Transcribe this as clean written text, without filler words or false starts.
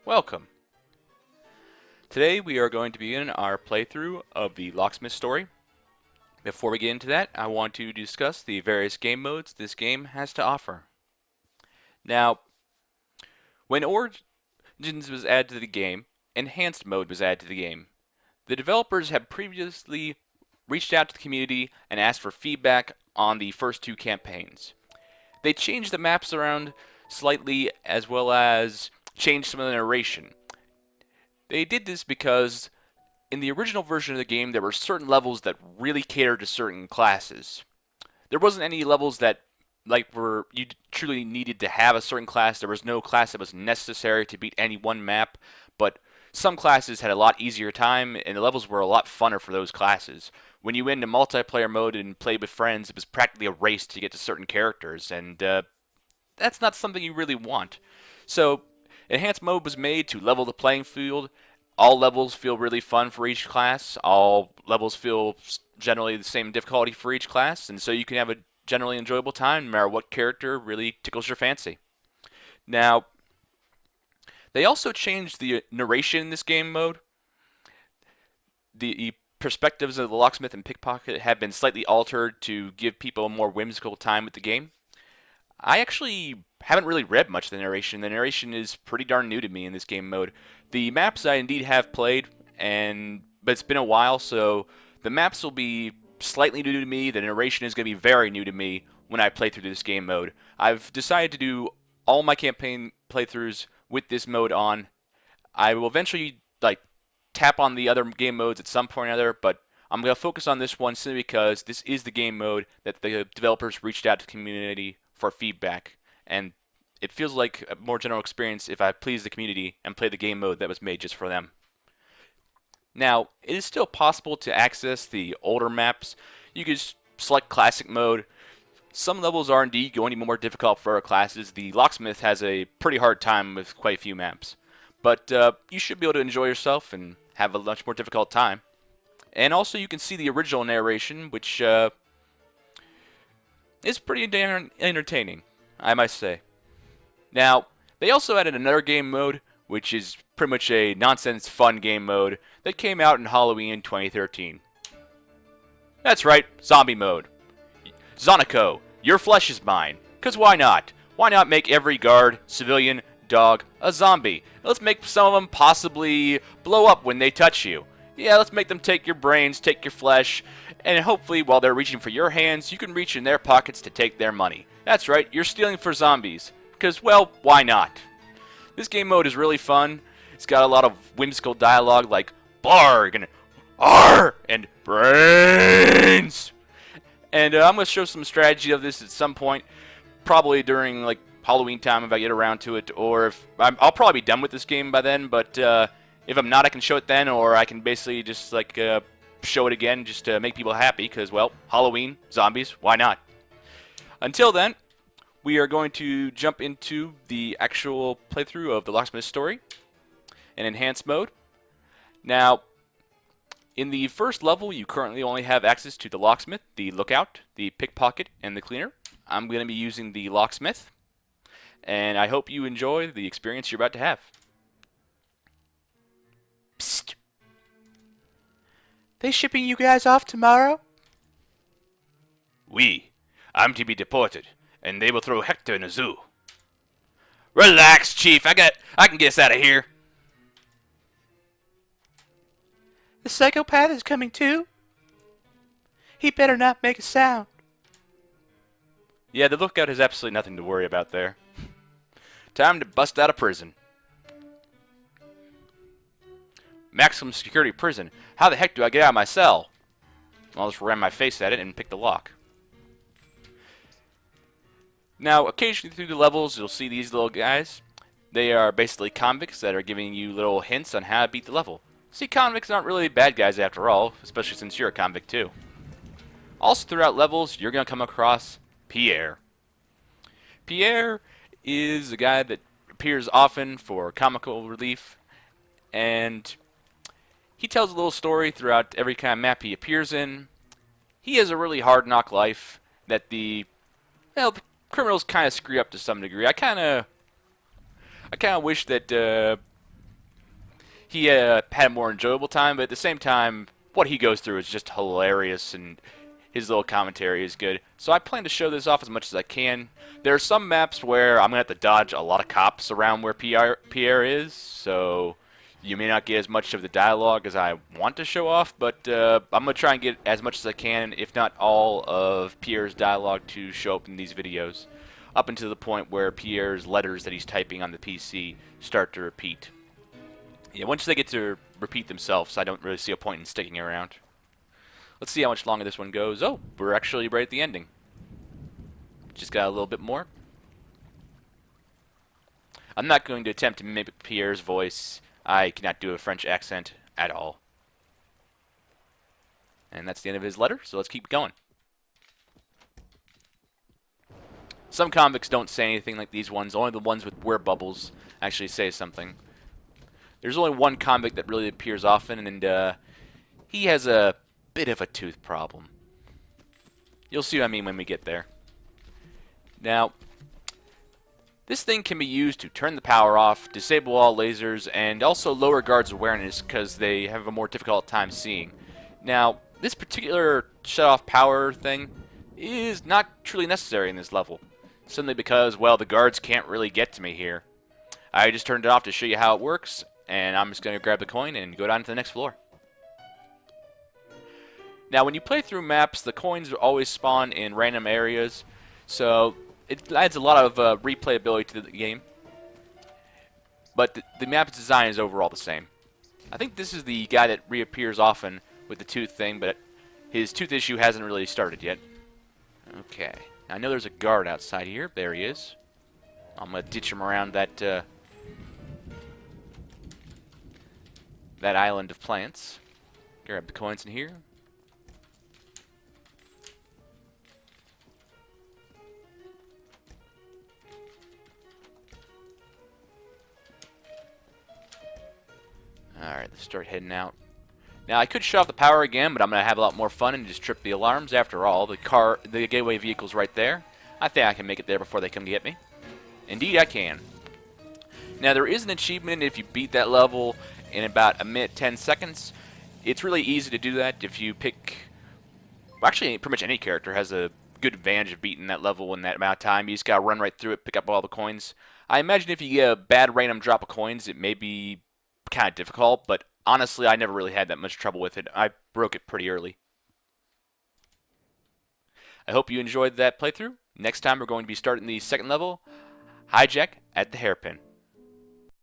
Welcome. Today we are going to begin our playthrough of the Locksmith story. Before we get into that, I want to discuss the various game modes this game has to offer. Now, when Origins was added to the game, Enhanced mode was added to the game. The developers had previously reached out to the community and asked for feedback on the first two campaigns. They changed the maps around slightly as well as changed some of the narration. They did this because in the original version of the game there were certain levels that really catered to certain classes. There wasn't any levels that were you truly needed to have a certain class. There was no class that was necessary to beat any one map, but some classes had a lot easier time and the levels were a lot funner for those classes. When you went into multiplayer mode and played with friends, it was practically a race to get to certain characters, and that's not something you really want. So Enhanced mode was made to level the playing field. All levels feel really fun for each class. All levels feel generally the same difficulty for each class, and so you can have a generally enjoyable time no matter what character really tickles your fancy. Now, they also changed the narration in this game mode. The perspectives of the locksmith and pickpocket have been slightly altered to give people a more whimsical time with the game. I actually haven't really read much of the narration. The narration is pretty darn new to me in this game mode. The maps I indeed have played, but it's been a while, so the maps will be slightly new to me. The narration is going to be very new to me when I play through this game mode. I've decided to do all my campaign playthroughs with this mode on. I will eventually tap on the other game modes at some point or other, but I'm going to focus on this one simply because this is the game mode that the developers reached out to the community for feedback, and it feels like a more general experience if I please the community and play the game mode that was made just for them. Now, it is still possible to access the older maps. You can select classic mode. Some levels are indeed going to be more difficult for our classes. The Locksmith has a pretty hard time with quite a few maps, but you should be able to enjoy yourself and have a much more difficult time. And also you can see the original narration, which is pretty damn entertaining, I must say. Now, they also added another game mode, which is pretty much a nonsense fun game mode that came out in Halloween 2013. That's right, zombie mode. Zonico, your flesh is mine. 'Cause why not? Why not make every guard, civilian, dog, a zombie? Let's make some of them possibly blow up when they touch you. Yeah, let's make them take your brains, take your flesh, and hopefully while they're reaching for your hands, you can reach in their pockets to take their money. That's right, you're stealing for zombies. Because, well, why not? This game mode is really fun. It's got a lot of whimsical dialogue like barg and R and brains. And I'm going to show some strategy of this at some point, probably during Halloween time if I get around to it, or if I'll probably be done with this game by then, but if I'm not, I can show it then, or I can basically just show it again just to make people happy, because, well, Halloween, zombies, why not? Until then, we are going to jump into the actual playthrough of the Locksmith story in Enhanced mode. Now, in the first level, you currently only have access to the Locksmith, the Lookout, the Pickpocket, and the Cleaner. I'm going to be using the Locksmith, and I hope you enjoy the experience you're about to have. Psst. They shipping you guys off tomorrow? Oui. I'm to be deported, and they will throw Hector in a zoo. Relax, Chief. I can get us out of here. The psychopath is coming too? He better not make a sound. Yeah, the Lookout has absolutely nothing to worry about there. Time to bust out of prison. Maximum security prison. How the heck do I get out of my cell? I'll just ram my face at it and pick the lock. Now, occasionally through the levels, you'll see these little guys. They are basically convicts that are giving you little hints on how to beat the level. See, convicts aren't really bad guys after all, especially since you're a convict too. Also throughout levels, you're going to come across Pierre. Pierre is a guy that appears often for comical relief, and he tells a little story throughout every kind of map he appears in. He has a really hard knock life that the criminals kind of screw up to some degree. I kind of wish that he had a more enjoyable time, but at the same time, what he goes through is just hilarious, and his little commentary is good. So I plan to show this off as much as I can. There are some maps where I'm going to have to dodge a lot of cops around where Pierre is, so you may not get as much of the dialogue as I want to show off, but I'm going to try and get as much as I can, if not all of Pierre's dialogue to show up in these videos, up until the point where Pierre's letters that he's typing on the PC start to repeat. Yeah, once they get to repeat themselves, I don't really see a point in sticking around. Let's see how much longer this one goes. Oh, we're actually right at the ending. Just got a little bit more. I'm not going to attempt to mimic Pierre's voice. I cannot do a French accent at all. And that's the end of his letter, so let's keep going. Some convicts don't say anything like these ones. Only the ones with word bubbles actually say something. There's only one convict that really appears often, and he has a bit of a tooth problem. You'll see what I mean when we get there. Now, this thing can be used to turn the power off, disable all lasers, and also lower guards' awareness because they have a more difficult time seeing. Now, this particular shut-off power thing is not truly necessary in this level, simply because, well, the guards can't really get to me here. I just turned it off to show you how it works, and I'm just going to grab the coin and go down to the next floor. Now, when you play through maps, the coins always spawn in random areas, so it adds a lot of replayability to the game. But the map's design is overall the same. I think this is the guy that reappears often with the tooth thing, but his tooth issue hasn't really started yet. Okay. I know there's a guard outside here. There he is. I'm going to ditch him around that island of plants. Grab the coins in here. Alright, let's start heading out. Now, I could shut off the power again, but I'm going to have a lot more fun and just trip the alarms. After all, the gateway vehicle's right there. I think I can make it there before they come to get me. Indeed, I can. Now, there is an achievement if you beat that level in about 1:10 seconds. It's really easy to do that if you pick... Well, actually, pretty much any character has a good advantage of beating that level in that amount of time. You just got to run right through it, pick up all the coins. I imagine if you get a bad random drop of coins, it may be kind of difficult, but honestly, I never really had that much trouble with it. I broke it pretty early. I hope you enjoyed that playthrough. Next time, we're going to be starting the second level, Hijack at the Hairpin.